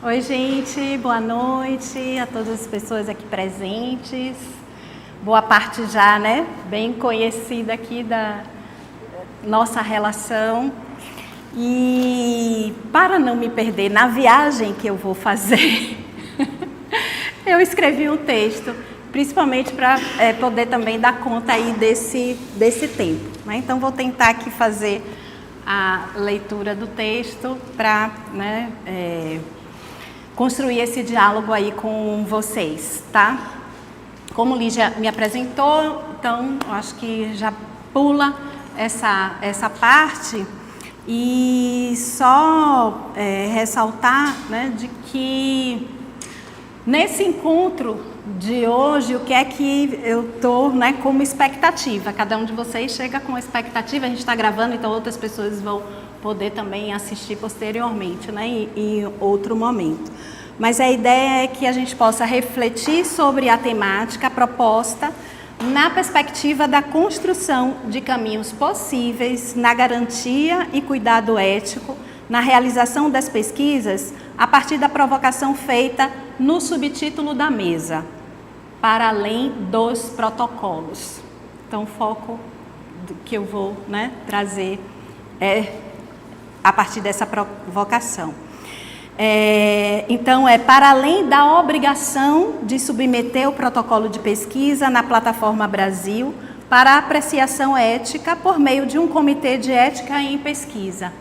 Oi, gente, boa noite a todas as pessoas aqui presentes. Boa parte já, né, bem conhecida aqui da nossa relação. E para não me perder na viagem que eu vou fazer, eu escrevi um texto, principalmente para poder também dar conta aí desse tempo, né? Então vou tentar aqui fazer a leitura do texto para, né, construir esse diálogo aí com vocês, tá? Como Lígia me apresentou, então eu acho que já pula essa parte e só ressaltar, né, de que nesse encontro de hoje, o que é que eu estou, né, como expectativa? Cada um de vocês chega com expectativa, a gente está gravando, então outras pessoas vão poder também assistir posteriormente, né, em outro momento. Mas a ideia é que a gente possa refletir sobre a temática proposta na perspectiva da construção de caminhos possíveis na garantia e cuidado ético, na realização das pesquisas, a partir da provocação feita no subtítulo da mesa, para além dos protocolos. Então, o foco que eu vou, né, trazer é a partir dessa provocação. Então, para além da obrigação de submeter o protocolo de pesquisa na plataforma Brasil para apreciação ética por meio de um comitê de ética em pesquisa.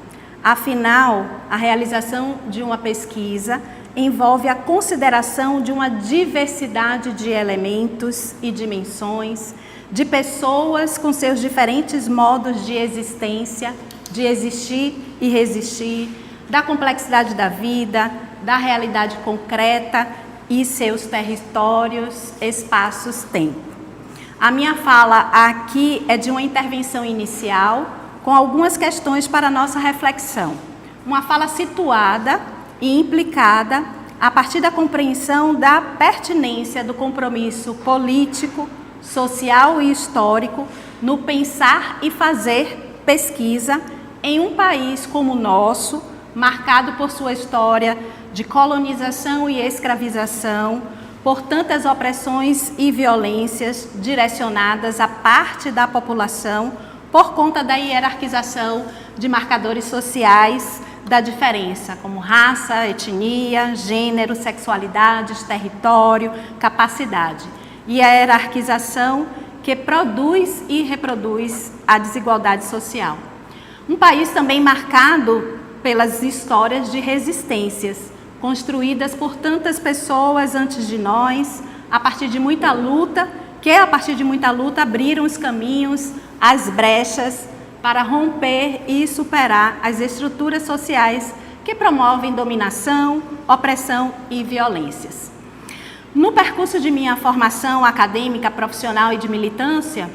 Afinal, a realização de uma pesquisa envolve a consideração de uma diversidade de elementos e dimensões, de pessoas com seus diferentes modos de existência, de existir e resistir, da complexidade da vida, da realidade concreta e seus territórios, espaços, tempo. A minha fala aqui é de uma intervenção inicial com algumas questões para a nossa reflexão. Uma fala situada e implicada a partir da compreensão da pertinência do compromisso político, social e histórico no pensar e fazer pesquisa em um país como o nosso, marcado por sua história de colonização e escravização, por tantas opressões e violências direcionadas a parte da população por conta da hierarquização de marcadores sociais da diferença, como raça, etnia, gênero, sexualidades, território, capacidade. E a hierarquização que produz e reproduz a desigualdade social. Um país também marcado pelas histórias de resistências, construídas por tantas pessoas antes de nós, a partir de muita luta, abriram os caminhos, as brechas, para romper e superar as estruturas sociais que promovem dominação, opressão e violências. No percurso de minha formação acadêmica, profissional e de militância,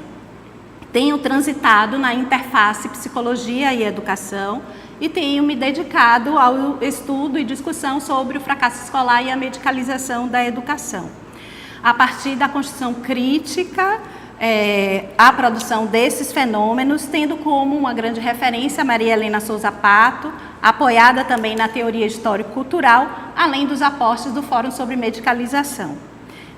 tenho transitado na interface psicologia e educação e tenho me dedicado ao estudo e discussão sobre o fracasso escolar e a medicalização da educação. A partir da construção crítica, a produção desses fenômenos, tendo como uma grande referência Maria Helena Souza Pato, apoiada também na teoria histórico-cultural, além dos aportes do Fórum sobre Medicalização.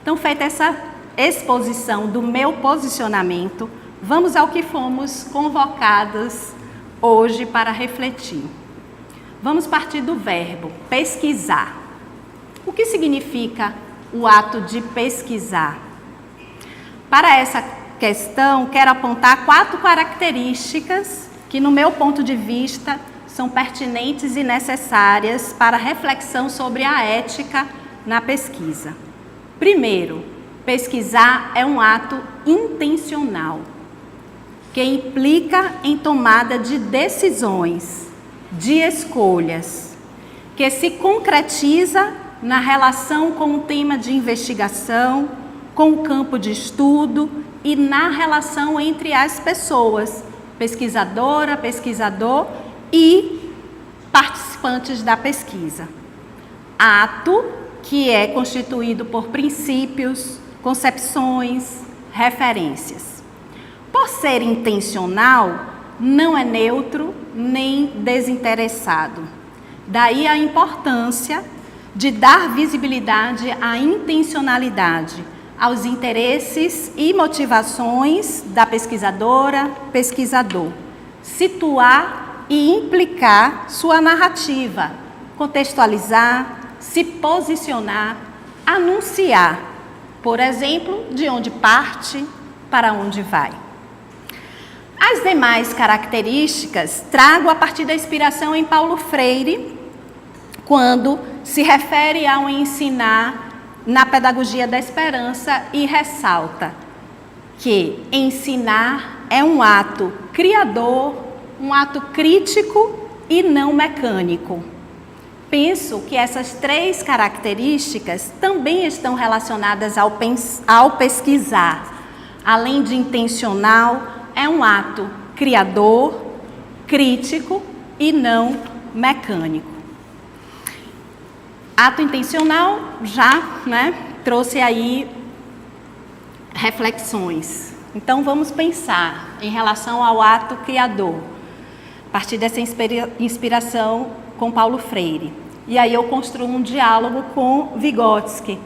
Então, feita essa exposição do meu posicionamento, vamos ao que fomos convocados hoje para refletir. Vamos partir do verbo pesquisar. O que significa o ato de pesquisar? Para essa questão, quero apontar 4 características que, no meu ponto de vista, são pertinentes e necessárias para a reflexão sobre a ética na pesquisa. Primeiro, pesquisar é um ato intencional, que implica em tomada de decisões, de escolhas, que se concretiza na relação com o tema de investigação, com o campo de estudo e na relação entre as pessoas, pesquisadora, pesquisador e participantes da pesquisa. Ato que é constituído por princípios, concepções, referências. Por ser intencional, não é neutro nem desinteressado. Daí a importância de dar visibilidade à intencionalidade, aos interesses e motivações da pesquisadora, pesquisador. Situar e implicar sua narrativa, contextualizar, se posicionar, anunciar, por exemplo, de onde parte, para onde vai. As demais características trago a partir da inspiração em Paulo Freire, quando se refere ao ensinar na pedagogia da esperança e ressalta que ensinar é um ato criador, um ato crítico e não mecânico. Penso que essas três características também estão relacionadas ao pesquisar. Além de intencional, é um ato criador, crítico e não mecânico. Ato intencional já trouxe aí reflexões. Então vamos pensar em relação ao ato criador, a partir dessa inspiração com Paulo Freire. E aí eu construo um diálogo com Vygotsky,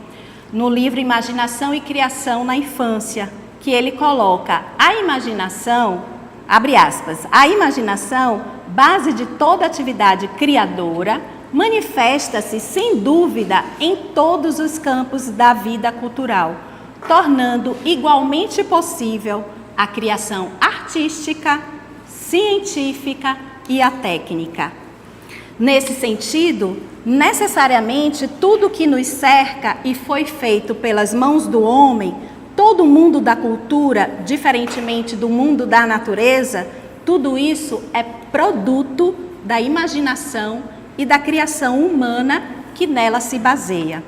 no livro Imaginação e Criação na Infância, que ele coloca a imaginação, abre aspas, a imaginação, base de toda atividade criadora, manifesta-se sem dúvida em todos os campos da vida cultural, tornando igualmente possível a criação artística, científica e a técnica. Nesse sentido, necessariamente tudo que nos cerca e foi feito pelas mãos do homem, todo o mundo da cultura, diferentemente do mundo da natureza, tudo isso é produto da imaginação e da criação humana que nela se baseia.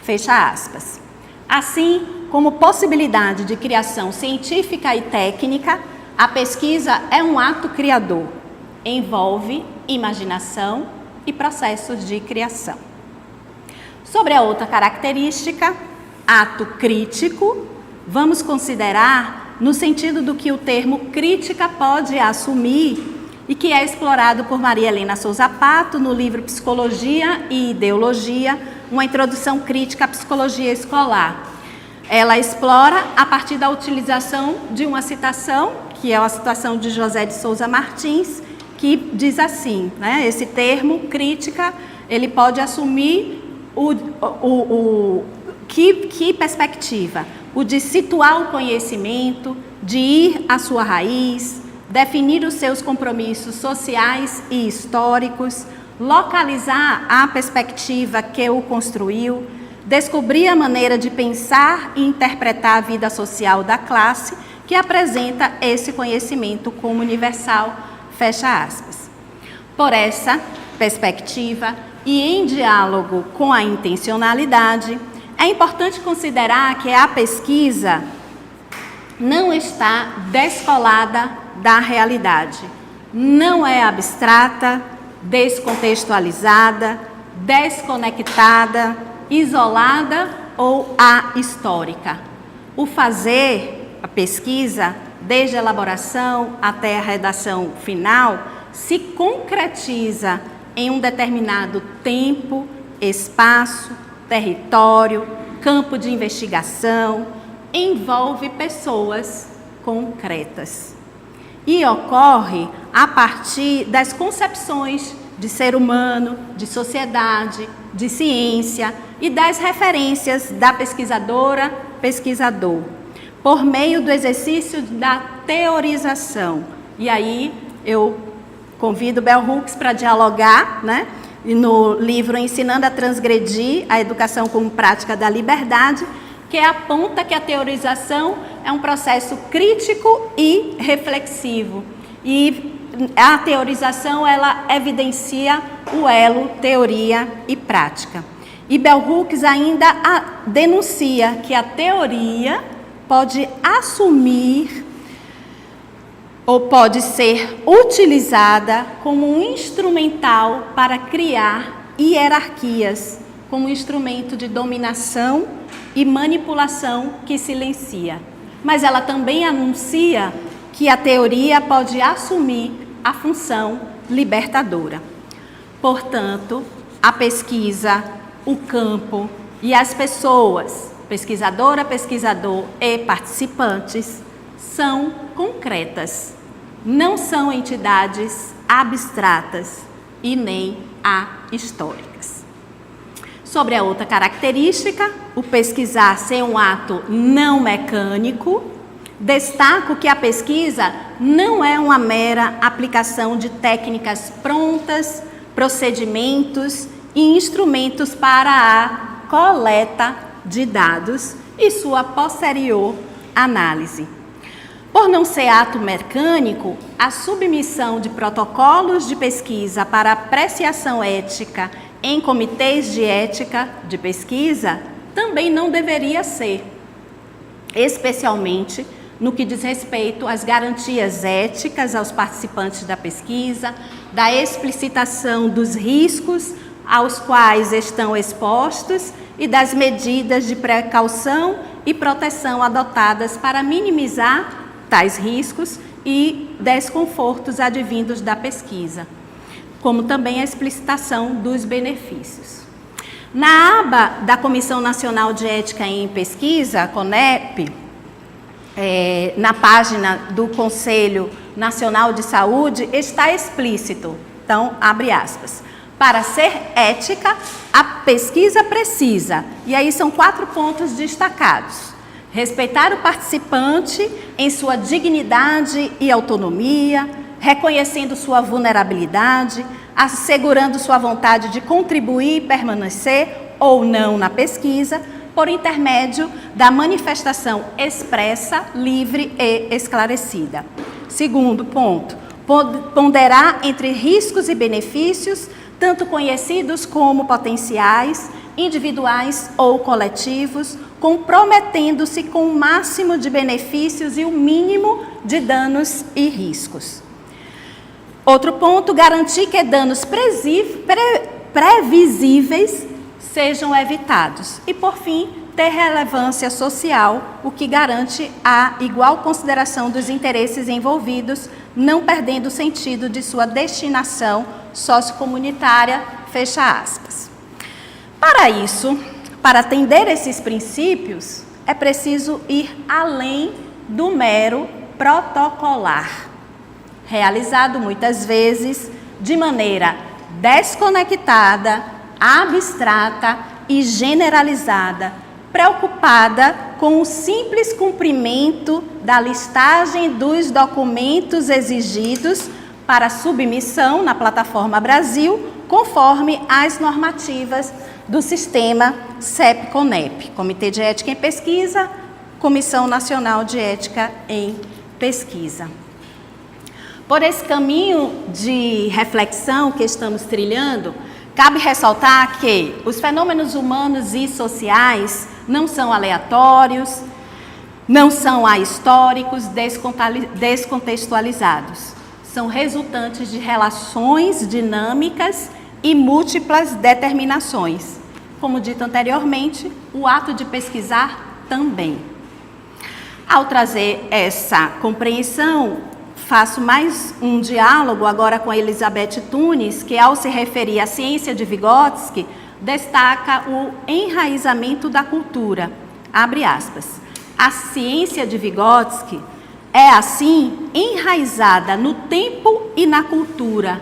Fecha aspas. Assim como possibilidade de criação científica e técnica, a pesquisa é um ato criador. Envolve imaginação e processos de criação. Sobre a outra característica, ato crítico, vamos considerar no sentido do que o termo crítica pode assumir e que é explorado por Maria Helena Souza Pato no livro Psicologia e Ideologia, uma introdução crítica à psicologia escolar. Ela explora a partir da utilização de uma citação, que é a citação de José de Souza Martins, que diz assim, esse termo, crítica, ele pode assumir que perspectiva? O de situar o conhecimento, de ir à sua raiz, definir os seus compromissos sociais e históricos, localizar a perspectiva que o construiu, descobrir a maneira de pensar e interpretar a vida social da classe que apresenta esse conhecimento como universal, fecha aspas. Por essa perspectiva e em diálogo com a intencionalidade, é importante considerar que a pesquisa não está descolada da realidade. Não é abstrata, descontextualizada, desconectada, isolada ou ahistórica. O fazer, a pesquisa, desde a elaboração até a redação final, se concretiza em um determinado tempo, espaço, território, campo de investigação, envolve pessoas concretas. E ocorre a partir das concepções de ser humano, de sociedade, de ciência e das referências da pesquisadora, pesquisador, por meio do exercício da teorização. E aí eu convido Bell Hooks para dialogar, e no livro Ensinando a Transgredir, a Educação como Prática da Liberdade, que aponta que a teorização é um processo crítico e reflexivo. E a teorização, ela evidencia o elo teoria e prática. E Bell Hooks ainda denuncia que a teoria pode assumir ou pode ser utilizada como um instrumental para criar hierarquias como instrumento de dominação e manipulação que silencia. Mas ela também anuncia que a teoria pode assumir a função libertadora. Portanto, a pesquisa, o campo e as pessoas, pesquisadora, pesquisador e participantes, são concretas, não são entidades abstratas e nem ahistóricas. Sobre a outra característica, o pesquisar ser um ato não mecânico, destaco que a pesquisa não é uma mera aplicação de técnicas prontas, procedimentos e instrumentos para a coleta de dados e sua posterior análise. Por não ser ato mecânico, a submissão de protocolos de pesquisa para apreciação ética em comitês de ética de pesquisa também não deveria ser, especialmente no que diz respeito às garantias éticas aos participantes da pesquisa, da explicitação dos riscos aos quais estão expostos e das medidas de precaução e proteção adotadas para minimizar tais riscos e desconfortos advindos da pesquisa, como também a explicitação dos benefícios. Na aba da Comissão Nacional de Ética em Pesquisa, CONEP, na página do Conselho Nacional de Saúde, está explícito, então, abre aspas, para ser ética, a pesquisa precisa, e aí são 4 pontos destacados: respeitar o participante em sua dignidade e autonomia, reconhecendo sua vulnerabilidade, assegurando sua vontade de contribuir e permanecer ou não na pesquisa, por intermédio da manifestação expressa, livre e esclarecida. Segundo ponto, ponderar entre riscos e benefícios, tanto conhecidos como potenciais, individuais ou coletivos, comprometendo-se com o máximo de benefícios e o mínimo de danos e riscos. Outro ponto, garantir que danos previsíveis sejam evitados. E, por fim, ter relevância social, o que garante a igual consideração dos interesses envolvidos, não perdendo o sentido de sua destinação sociocomunitária, fecha aspas. Para isso, para atender esses princípios, é preciso ir além do mero protocolar, realizado muitas vezes de maneira desconectada, abstrata e generalizada, preocupada com o simples cumprimento da listagem dos documentos exigidos para submissão na plataforma Brasil, conforme as normativas do sistema CEP-CONEP, Comitê de Ética em Pesquisa, Comissão Nacional de Ética em Pesquisa. Por esse caminho de reflexão que estamos trilhando, cabe ressaltar que os fenômenos humanos e sociais não são aleatórios, não são ahistóricos, descontextualizados. São resultantes de relações dinâmicas e múltiplas determinações. Como dito anteriormente, o ato de pesquisar também. Ao trazer essa compreensão, faço mais um diálogo agora com a Elizabeth Tunis, que ao se referir à ciência de Vygotsky, destaca o enraizamento da cultura. Abre aspas. A ciência de Vygotsky é, assim, enraizada no tempo e na cultura.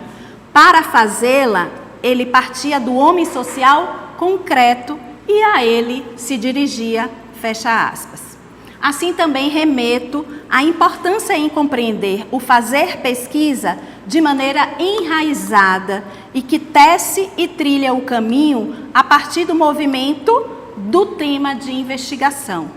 Para fazê-la, ele partia do homem social concreto e a ele se dirigia, fecha aspas. Assim também remeto à importância em compreender o fazer pesquisa de maneira enraizada e que tece e trilha o caminho a partir do movimento do tema de investigação.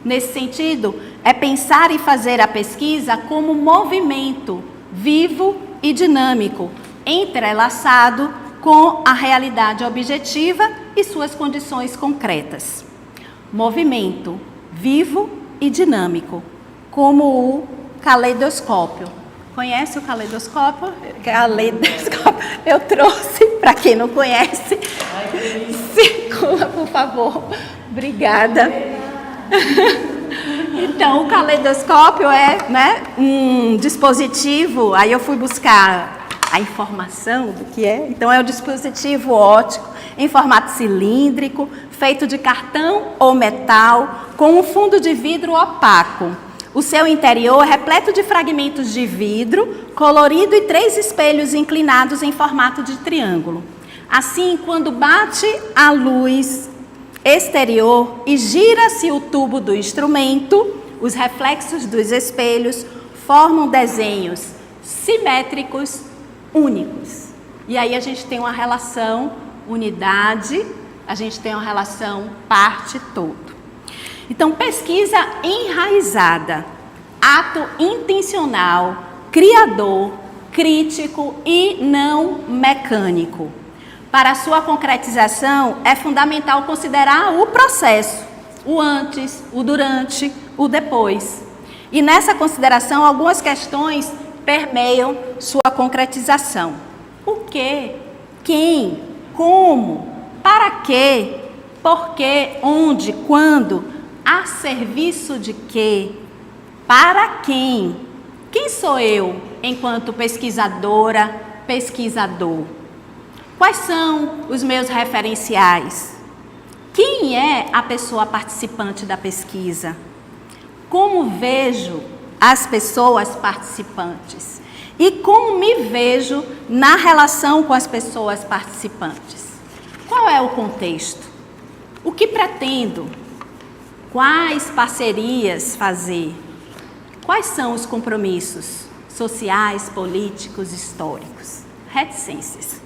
Nesse sentido, é pensar e fazer a pesquisa como movimento vivo e dinâmico, entrelaçado com a realidade objetiva e suas condições concretas. Movimento vivo e dinâmico, como o caleidoscópio. Conhece o caleidoscópio? Eu trouxe, para quem não conhece, por favor. Obrigada. Então, o caleidoscópio é, né, um dispositivo, aí eu fui buscar a informação do que é. Então, é um dispositivo óptico em formato cilíndrico, feito de cartão ou metal, com um fundo de vidro opaco. O seu interior é repleto de fragmentos de vidro, colorido e 3 espelhos inclinados em formato de triângulo. Assim, quando bate a luz exterior e gira-se o tubo do instrumento, os reflexos dos espelhos formam desenhos simétricos únicos. E aí a gente tem uma relação unidade, a gente tem uma relação parte-todo. Então, pesquisa enraizada, ato intencional, criador, crítico e não mecânico. Para a sua concretização, é fundamental considerar o processo, o antes, o durante, o depois. E nessa consideração, algumas questões permeiam sua concretização. O que? Quem? Como? Para quê? Por quê? Onde? Quando? A serviço de quê? Para quem? Quem sou eu enquanto pesquisadora, pesquisador? Quais são os meus referenciais? Quem é a pessoa participante da pesquisa? Como vejo as pessoas participantes? E como me vejo na relação com as pessoas participantes? Qual é o contexto? O que pretendo? Quais parcerias fazer? Quais são os compromissos sociais, políticos, históricos? Reticências.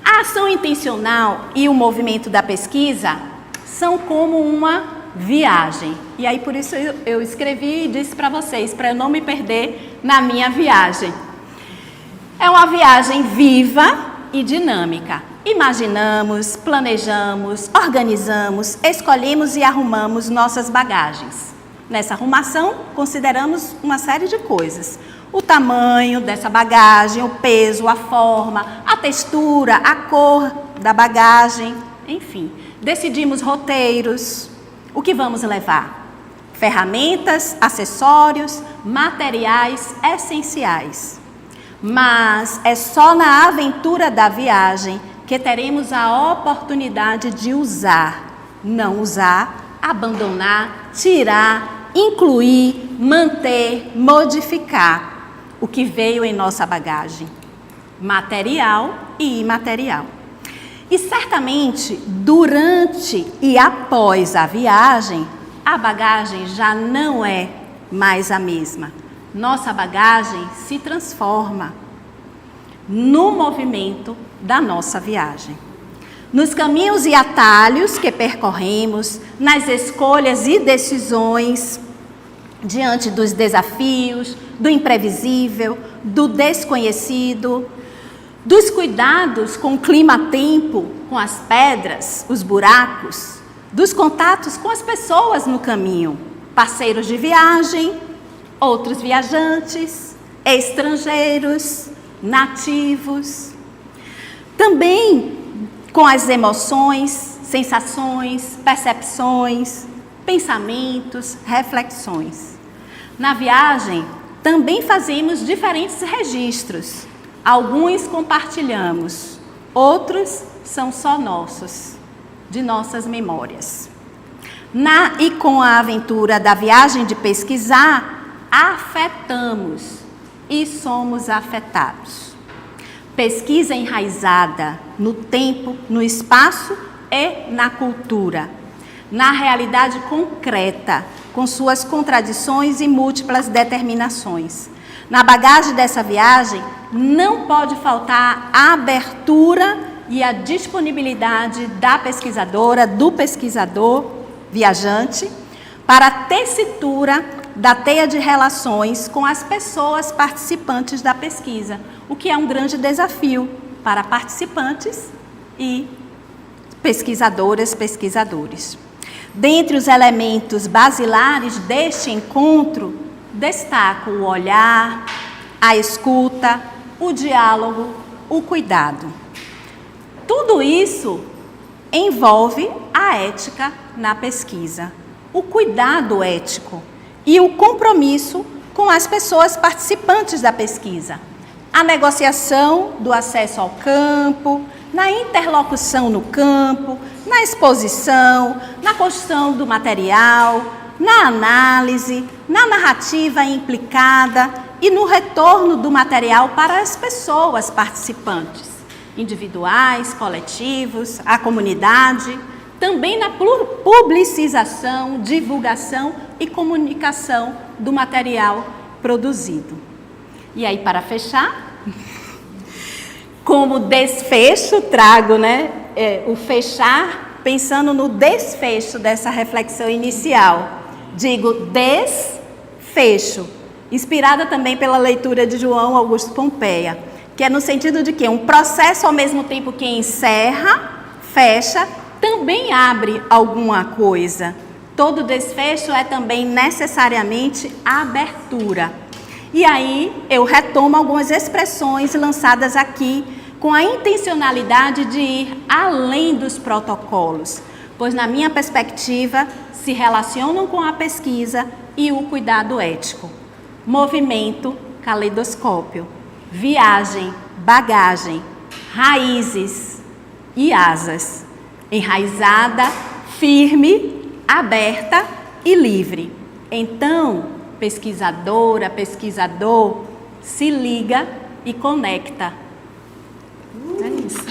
A ação intencional e o movimento da pesquisa são como uma viagem. E aí, por isso, eu escrevi e disse para vocês, para eu não me perder na minha viagem. É uma viagem viva e dinâmica. Imaginamos, planejamos, organizamos, escolhemos e arrumamos nossas bagagens. Nessa arrumação, consideramos uma série de coisas. O tamanho dessa bagagem, o peso, a forma, a textura, a cor da bagagem, enfim. Decidimos roteiros, o que vamos levar. Ferramentas, acessórios, materiais essenciais. Mas é só na aventura da viagem que teremos a oportunidade de usar. Não usar, abandonar, tirar, incluir, manter, modificar o que veio em nossa bagagem, material e imaterial. E certamente, durante e após a viagem, a bagagem já não é mais a mesma. Nossa bagagem se transforma no movimento da nossa viagem. Nos caminhos e atalhos que percorremos, nas escolhas e decisões, diante dos desafios, do imprevisível, do desconhecido, dos cuidados com o clima-tempo, com as pedras, os buracos, dos contatos com as pessoas no caminho, parceiros de viagem, outros viajantes, estrangeiros, nativos. Também com as emoções, sensações, percepções, pensamentos, reflexões. Na viagem, também fazemos diferentes registros. Alguns compartilhamos, outros são só nossos, de nossas memórias. Na e com a aventura da viagem de pesquisar, afetamos e somos afetados. Pesquisa enraizada no tempo, no espaço e na cultura, na realidade concreta, com suas contradições e múltiplas determinações. Na bagagem dessa viagem, não pode faltar a abertura e a disponibilidade da pesquisadora, do pesquisador viajante, para a tessitura da teia de relações com as pessoas participantes da pesquisa, o que é um grande desafio para participantes e pesquisadoras, pesquisadores. Dentre os elementos basilares deste encontro, destaco o olhar, a escuta, o diálogo, o cuidado. Tudo isso envolve a ética na pesquisa, o cuidado ético e o compromisso com as pessoas participantes da pesquisa, a negociação do acesso ao campo, na interlocução no campo, na exposição, na construção do material, na análise, na narrativa implicada e no retorno do material para as pessoas participantes, individuais, coletivos, a comunidade, também na publicização, divulgação e comunicação do material produzido. E aí, para fechar, como desfecho, trago o fechar, pensando no desfecho dessa reflexão inicial. Digo desfecho, inspirada também pela leitura de João Augusto Pompeia, que é no sentido de que um processo, ao mesmo tempo que encerra, fecha, também abre alguma coisa. Todo desfecho é também necessariamente abertura. E aí eu retomo algumas expressões lançadas aqui com a intencionalidade de ir além dos protocolos, pois na minha perspectiva se relacionam com a pesquisa e o cuidado ético. Movimento, caleidoscópio, viagem, bagagem, raízes e asas, enraizada, firme, aberta e livre. Então, pesquisadora, pesquisador, se liga e conecta. É isso.